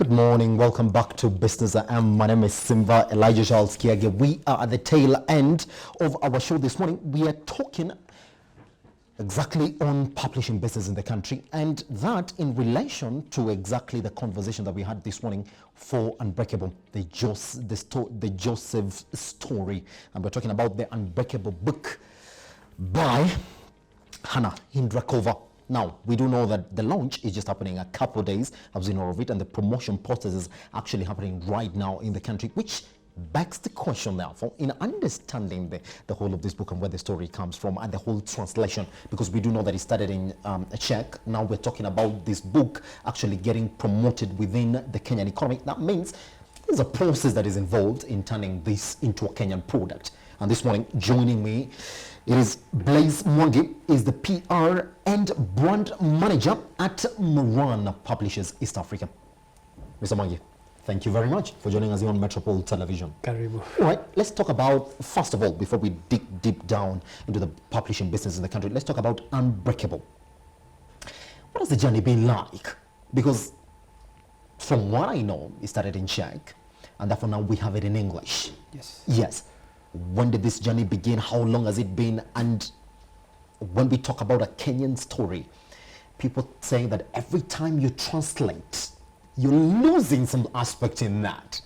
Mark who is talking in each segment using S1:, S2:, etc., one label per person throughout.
S1: Good morning. Welcome back to Business AM. My name is Simba Elijah Charles Kiage. We are at the tail end of our show this morning. We are talking exactly on publishing business in the country, and that in relation to exactly the conversation that we had this morning for Unbreakable, the Joseph story. And we're talking about the Unbreakable book by Hannah Hindrakova. Now, we do know that the launch is just happening a couple of days. I've seen all of it, and the promotion process is actually happening right now in the country, which begs the question, therefore, in understanding the whole of this book and where the story comes from and the whole translation, because we do know that it started in Czech. Now we're talking about this book actually getting promoted within the Kenyan economy. That means there's a process that is involved in turning this into a Kenyan product. And this morning, joining me, it is Blaise Mwangi, is the PR and brand manager at Moran Publishers East Africa. Mr. Mwangi, thank you very much for joining us here on Metropole Television.
S2: Karibu.
S1: All right, let's talk about, first of all, before we dig deep down into the publishing business in the country, let's talk about Unbreakable. What has the journey been like? Because from what I know, it started in Czech, and therefore now we have it in English.
S2: Yes.
S1: Yes. When did this journey begin? How long has it been? And when we talk about a Kenyan story, people saying that every time you translate, you're losing some aspect in that.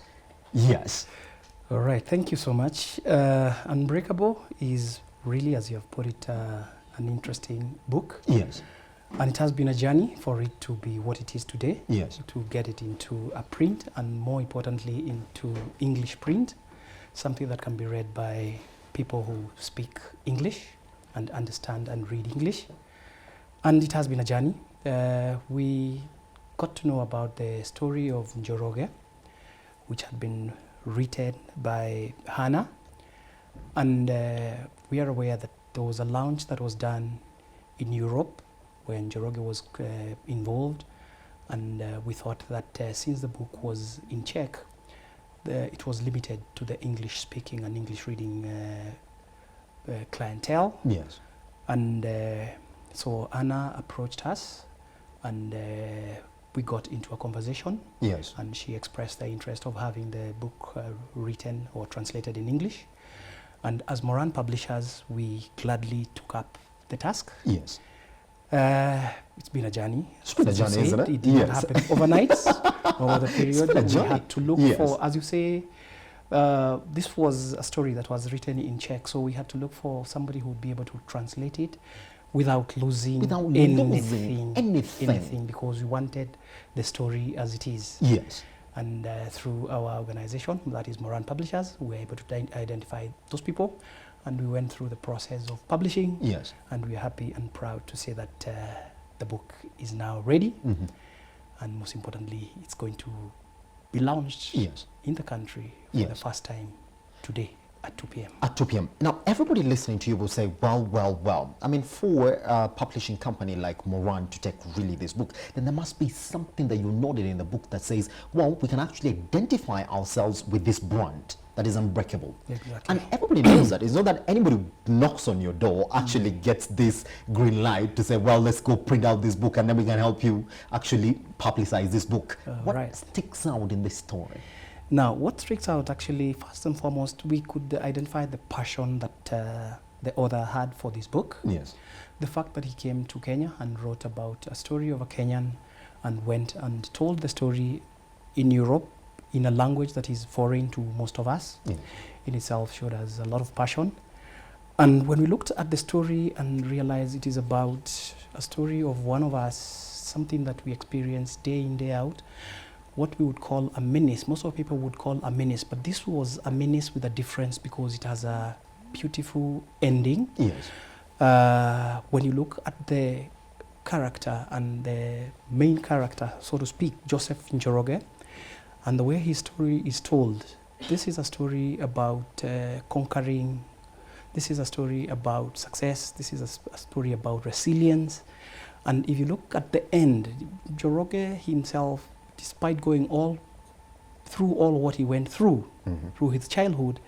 S1: Yes.
S2: All right. Thank you so much. Unbreakable is really, as you have put it, an interesting book.
S1: Yes.
S2: And it has been a journey for it to be what it is today.
S1: Yes.
S2: To get it into a print, and more importantly, into English print. Something that can be read by people who speak English and understand and read English. And it has been a journey. We got to know about the story of Njoroge, which had been written by Hannah. And we are aware that there was a launch that was done in Europe when Njoroge was involved. And we thought that since the book was in Czech, it was limited to the English-speaking and English-reading clientele.
S1: Yes.
S2: And so Anna approached us, and we got into a conversation.
S1: Yes.
S2: And she expressed the interest of having the book written or translated in English. And as Moran Publishers, we gladly took up the task.
S1: Yes.
S2: It's been a journey.
S1: It's been a journey, isn't it?
S2: It didn't happen overnight. Over the period, we had to look for, as you say, this was a story that was written in Czech, so we had to look for somebody who would be able to translate it without losing anything, because we wanted the story as it is.
S1: Yes.
S2: And through our organization, that is Moran Publishers, we were able to identify those people, and we went through the process of publishing.
S1: Yes.
S2: And we're happy and proud to say that the book is now ready.
S1: Mm-hmm.
S2: And most importantly, it's going to be launched in the country for the first time today at 2 p.m.
S1: At 2 p.m. Now, everybody listening to you will say, well. I mean, for a publishing company like Moran to take really this book, then there must be something that you noted in the book that says, well, we can actually identify ourselves with this brand that is Unbreakable.
S2: Exactly.
S1: And everybody knows that. It's not that anybody who knocks on your door actually gets this green light to say, well, let's go print out this book and then we can help you actually publicize this book. What sticks out in this story?
S2: Now, what sticks out actually, first and foremost, we could identify the passion that the author had for this book.
S1: Yes.
S2: The fact that he came to Kenya and wrote about a story of a Kenyan and went and told the story in Europe in a language that is foreign to most of us, in itself showed us a lot of passion. And when we looked at the story and realized it is about a story of one of us, something that we experience day in, day out, what we would call a menace. Most of people would call a menace, but this was a menace with a difference because it has a beautiful ending.
S1: Yes.
S2: When you look at the character and the main character, so to speak, Joseph Njoroge, and the way his story is told, this is a story about conquering. This is a story about success. This is a story about resilience. And if you look at the end, Njoroge himself, despite going through all what he went through, through his childhood,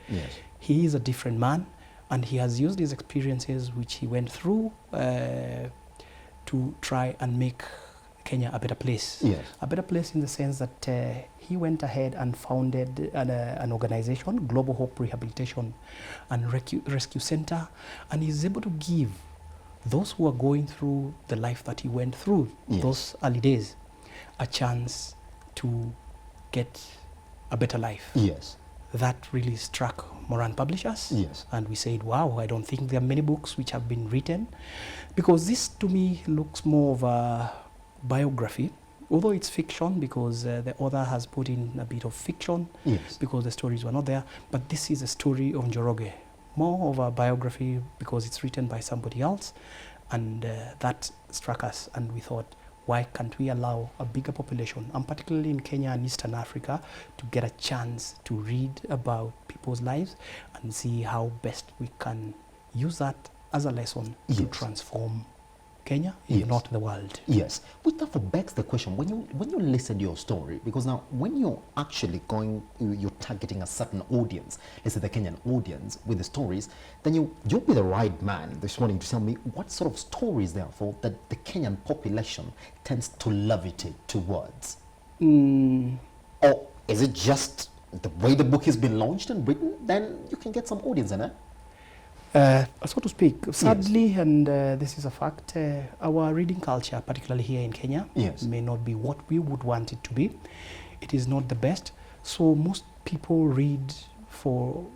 S2: he is a different man, and he has used his experiences which he went through to try and make Kenya a better place.
S1: Yes.
S2: A better place in the sense that he went ahead and founded an organization, Global Hope Rehabilitation and Rescue Center, and he's able to give those who are going through the life that he went through,
S1: Yes.
S2: those early days, a chance to get a better life.
S1: Yes.
S2: That really struck Moran Publishers.
S1: Yes.
S2: And we said, wow, I don't think there are many books which have been written, because this to me looks more of a biography, although it's fiction, because the author has put in a bit of fiction,
S1: Yes.
S2: because the stories were not there. But this is a story of Njoroge, more of a biography because it's written by somebody else. And that struck us, and we thought, why can't we allow a bigger population, and particularly in Kenya and Eastern Africa, to get a chance to read about people's lives and see how best we can use that as a lesson to
S1: Yes.
S2: transform Kenya,
S1: Yes.
S2: if not the world.
S1: Yes, which therefore begs the question, when you listen to your story, because now when you're actually you're targeting a certain audience, let's say the Kenyan audience with the stories, then you'll be the right man this morning to tell me what sort of stories therefore that the Kenyan population tends to levitate towards. Or is it just the way the book has been launched and written, then you can get some audience in it?
S2: So to speak, sadly, and this is a fact, our reading culture, particularly here in Kenya,
S1: Yes.
S2: may not be what we would want it to be. It is not the best. So most people read so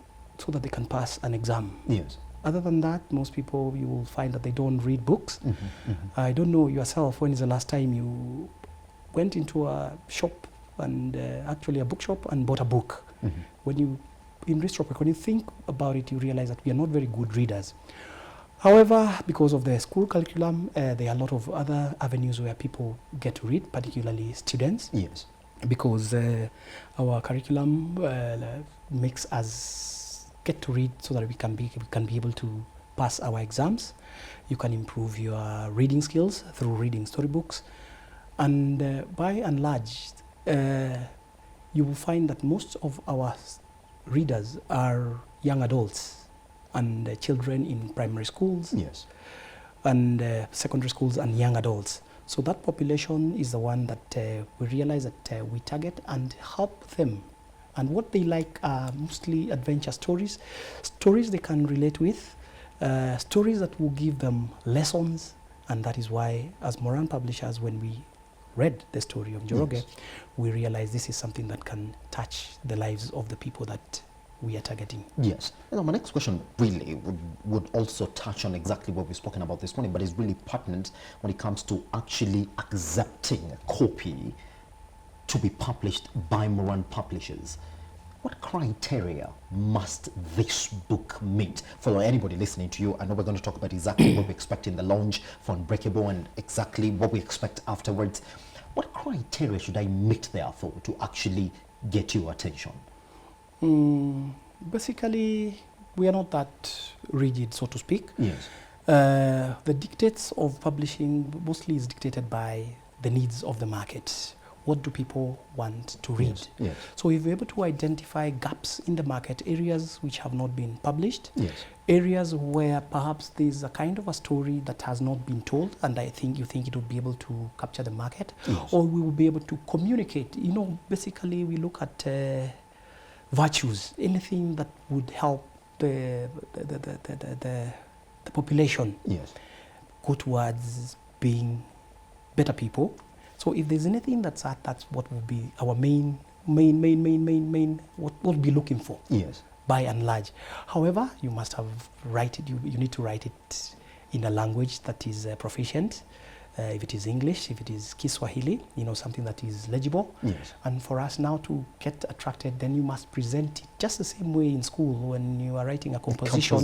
S2: that they can pass an exam.
S1: Yes.
S2: Other than that, most people, you will find that they don't read books.
S1: Mm-hmm, mm-hmm.
S2: I don't know yourself, when is the last time you went into a shop, and actually a bookshop, and bought a book?
S1: Mm-hmm.
S2: When you in retrospect, when you think about it, you realize that we are not very good readers. However, because of the school curriculum, there are a lot of other avenues where people get to read, particularly students,
S1: Yes.
S2: because our curriculum makes us get to read so that we can be able to pass our exams. You can improve your reading skills through reading storybooks, and by and large, you will find that most of our readers are young adults and children in primary schools.
S1: Yes.
S2: And secondary schools and young adults. So that population is the one that we realize that we target and help them. And what they like are mostly adventure stories, stories they can relate with, stories that will give them lessons. And that is why, as Moran Publishers, when we read the story of Njoroge,
S1: Yes.
S2: we realize this is something that can touch the lives of the people that we are targeting.
S1: Yes. Now, my next question really would also touch on exactly what we've spoken about this morning, but is really pertinent when it comes to actually accepting a copy to be published by Moran Publishers. What criteria must this book meet? For anybody listening to you, I know we're going to talk about exactly what we expect in the launch for Unbreakable and exactly what we expect afterwards. What criteria should I meet, therefore, to actually get your attention?
S2: Basically, we are not that rigid, so to speak.
S1: Yes.
S2: The dictates of publishing mostly is dictated by the needs of the market. What do people want to read?
S1: Yes. Yes.
S2: So if we're able to identify gaps in the market, areas which have not been published,
S1: Yes.
S2: areas where perhaps there's a kind of a story that has not been told, and I think you think it would be able to capture the market,
S1: Yes.
S2: or we will be able to communicate. Basically we look at virtues, anything that would help the population
S1: Yes.
S2: go towards being better people. So if there's anything that's what will be our main, what we'll be looking for.
S1: Yes.
S2: By and large. However, you must write it. You need to write it in a language that is proficient. If it is English, if it is Kiswahili, something that is legible.
S1: Yes.
S2: And for us now to get attracted, then you must present it just the same way in school when you are writing a composition.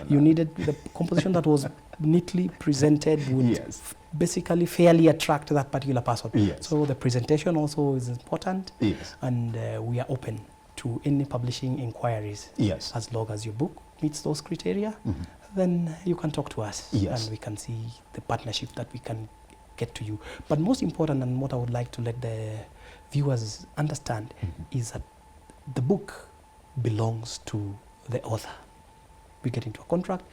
S2: You needed the composition that was neatly presented would
S1: Yes.
S2: basically fairly attract that particular person.
S1: Yes.
S2: So the presentation also is important.
S1: Yes.
S2: And we are open to any publishing inquiries.
S1: Yes.
S2: As long as your book meets those criteria,
S1: Mm-hmm.
S2: then you can talk to us.
S1: Yes.
S2: And we can see the partnership that we can get to you. But most important, and what I would like to let the viewers understand,
S1: Mm-hmm.
S2: is that the book belongs to the author. We get into a contract.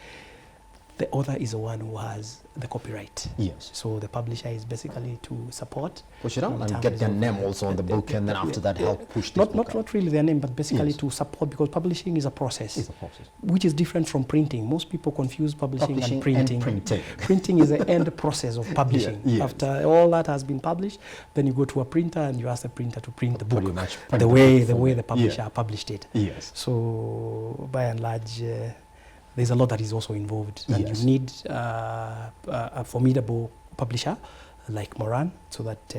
S2: the author is the one who has the copyright.
S1: Yes.
S2: So the publisher is basically to support.
S1: Push it out
S2: in
S1: and
S2: terms
S1: get their
S2: of,
S1: name also on the book, and then after that help push this book out.
S2: Not really their name, but basically
S1: Yes.
S2: to support, because publishing is a process.
S1: It's a process.
S2: Which is different from printing. Most people confuse publishing and printing.
S1: printing.
S2: Printing is the end process of publishing.
S1: Yeah, yes.
S2: After all that has been published, then you go to a printer and you ask the printer to print the book
S1: Pretty much print
S2: the
S1: the
S2: way
S1: book
S2: the
S1: for
S2: way
S1: me.
S2: the publisher
S1: Yeah.
S2: published it.
S1: Yes.
S2: So by and large, there's a lot that is also involved, and
S1: Yes.
S2: you need a formidable publisher like Moran, so that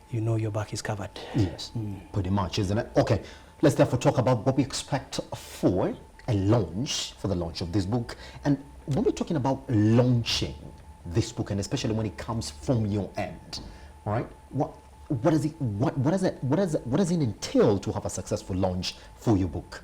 S2: you know your back is covered.
S1: Yes. Pretty much, isn't it? Okay. Let's therefore talk about what we expect for a launch, for the launch of this book. And when we're talking about launching this book, and especially when it comes from your end, all right, what does it entail to have a successful launch for your book?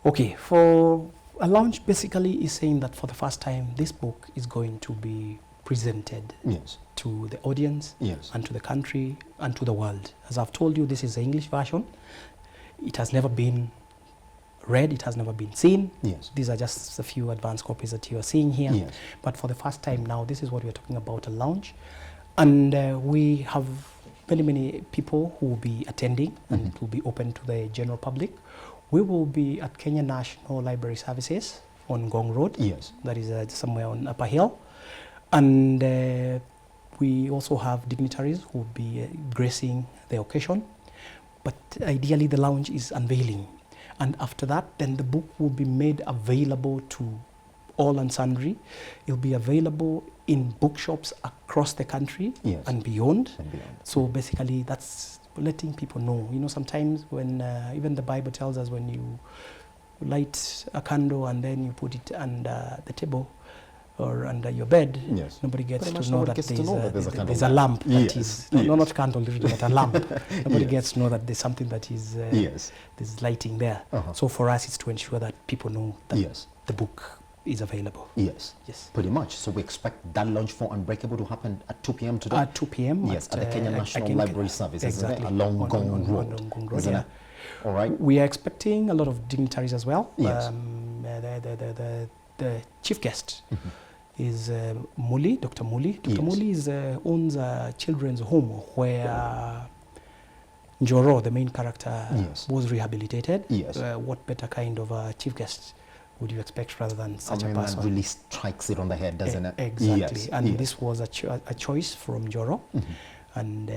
S2: Okay, for a launch basically is saying that for the first time this book is going to be presented
S1: Yes.
S2: to the audience,
S1: Yes.
S2: and to the country and to the world. As I've told you, this is the English version. It has never been read, it has never been seen.
S1: Yes.
S2: These are just a few advanced copies that you are seeing here.
S1: Yes.
S2: But for the first time now, this is what we're talking about, a launch. And we have many people who will be attending, and it will be open to the general public. We will be at Kenya National Library Services on Ngong Road.
S1: Yes.
S2: That is somewhere on Upper Hill. And we also have dignitaries who will be gracing the occasion. But ideally the launch is unveiling. And after that, then the book will be made available to all and sundry. It will be available in bookshops across the country.
S1: Yes.
S2: And beyond.
S1: And beyond.
S2: So basically that's letting people know. You know, sometimes when even the Bible tells us, when you light a candle and then you put it under the table or under your bed,
S1: Yes.
S2: nobody gets
S1: Pretty
S2: to
S1: much
S2: know
S1: nobody
S2: that
S1: gets to know that there's a candle
S2: there's a
S1: there.
S2: lamp that
S1: Yes,
S2: is,
S1: yes.
S2: no, not candle, really, but a lamp. Nobody
S1: Yes.
S2: gets to know that there's something that is
S1: Yes.
S2: there's lighting there.
S1: Uh-huh.
S2: So for us, it's to ensure that people know that
S1: Yes.
S2: the book is available.
S1: Yes.
S2: Yes.
S1: Pretty much. So we expect that launch for Unbreakable to happen at 2 p.m. today?
S2: At 2 p.m.
S1: Yes, at the Kenya National
S2: again,
S1: Library Service, isn't it?
S2: exactly,
S1: Along
S2: on
S1: Ngong Road,
S2: Ngong Road,
S1: isn't
S2: yeah.
S1: it? All right.
S2: We are expecting a lot of dignitaries as well.
S1: Yes.
S2: The chief guest is Muli, Dr. Muli. Dr.
S1: Yes.
S2: Muli owns a children's home where Njoro, the main character,
S1: Yes.
S2: was rehabilitated.
S1: Yes.
S2: What better kind of a chief guest would you expect rather than
S1: I
S2: such
S1: mean,
S2: a
S1: that
S2: person?
S1: really strikes it on the head, doesn't it?
S2: Exactly.
S1: Yes.
S2: And
S1: yes.
S2: this was a choice from Njoro. And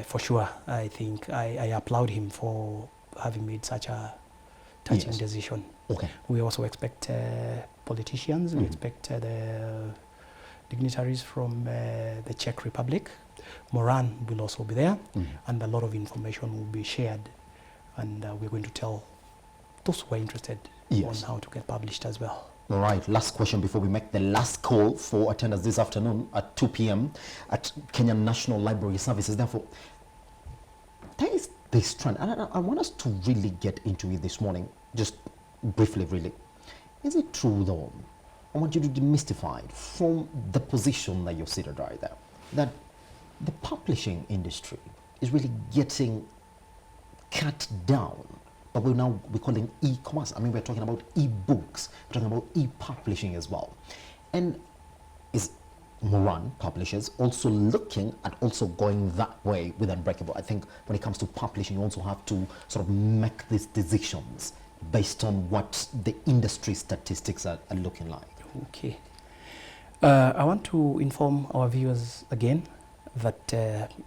S2: for sure, I think I applaud him for having made such a touching
S1: Yes.
S2: decision.
S1: Okay.
S2: We also expect politicians, we expect the dignitaries from the Czech Republic. Moran will also be there, and a lot of information will be shared. And we're going to tell those who are interested
S1: Yes.
S2: on how to get published as well.
S1: All right, last question before we make the last call for attendance this afternoon at 2 p.m. at Kenya National Library Services. Therefore, there is this trend, and I want us to really get into it this morning, just briefly, really. Is it true, though? I want you to demystify it from the position that you're seated right there, that the publishing industry is really getting cut down. But we're calling e-commerce. I mean, we're talking about e-books. We're talking about e-publishing as well. And is Moran Publishers also looking at also going that way with Unbreakable? I think when it comes to publishing, you also have to sort of make these decisions based on what the industry statistics are looking like.
S2: Okay. I want to inform our viewers again that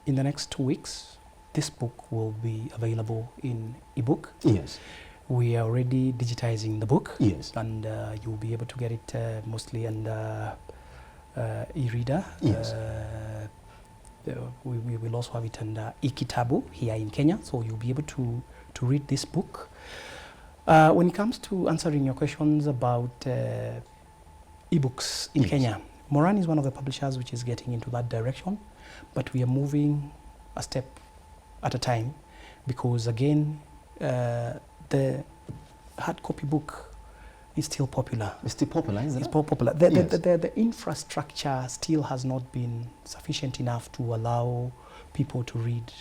S2: in the next 2 weeks, this book will be available in ebook.
S1: Yes.
S2: We are already digitizing the book.
S1: Yes.
S2: And you'll be able to get it mostly under e-reader.
S1: Yes.
S2: We will also have it under e-kitabu here in Kenya, so you'll be able to read this book. When it comes to answering your questions about ebooks in
S1: Yes.
S2: Kenya, Moran is one of the publishers which is getting into that direction, but we are moving a step at a time, because again, the hard copy book is still popular.
S1: It's still popular, isn't
S2: It's
S1: it?
S2: popular.
S1: Yes.
S2: The infrastructure still has not been sufficient enough to allow people to read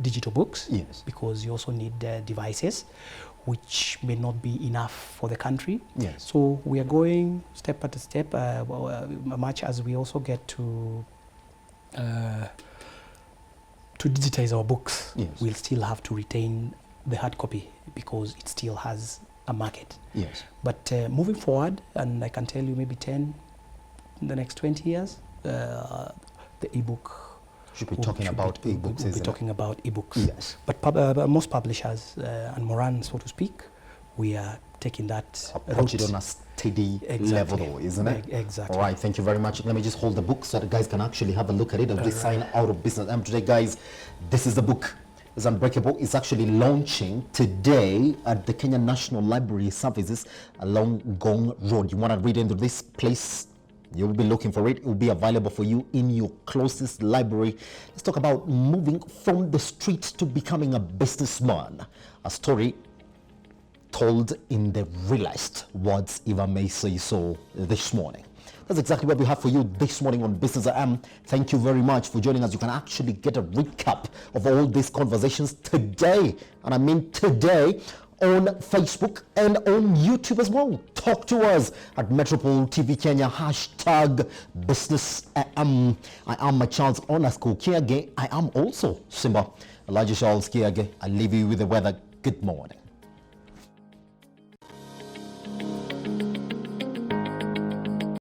S2: digital books,
S1: Yes.
S2: because you also need devices, which may not be enough for the country.
S1: Yes.
S2: So we are going step by step, much as we also get to digitize our books.
S1: Yes.
S2: We'll still have to retain the hard copy because it still has a market.
S1: Yes.
S2: But moving forward, and I can tell you maybe 10, in the next 20 years, the ebook
S1: Should be talking about ebooks,
S2: We'll be
S1: isn't
S2: talking
S1: it?
S2: about ebooks.
S1: Yes.
S2: But most publishers, and Moran, so to speak, we are taking that
S1: Approach it
S2: route.
S1: on a steady
S2: Exactly.
S1: level, though, isn't it?
S2: Exactly.
S1: All right, thank you very much. Let me just hold the book so that guys can actually have a look at it as we sign out of business. And today, guys, this is the book. It's Unbreakable. It's actually launching today at the Kenya National Library Services along Gong Road. You want to read into this place? You'll be looking for it. It will be available for you in your closest library. Let's talk about moving from the street to becoming a businessman. A story told in the realest words, if I may say so, this morning. That's exactly what we have for you this morning on Business AM. Thank you very much for joining us. You can actually get a recap of all these conversations today, and I mean today, on Facebook and on YouTube as well. Talk to us at Metropole TV Kenya, hashtag Business AM. I am Charles Kiage. I am also Simba Elijah Charles Kiage. I leave you with the weather. Good morning.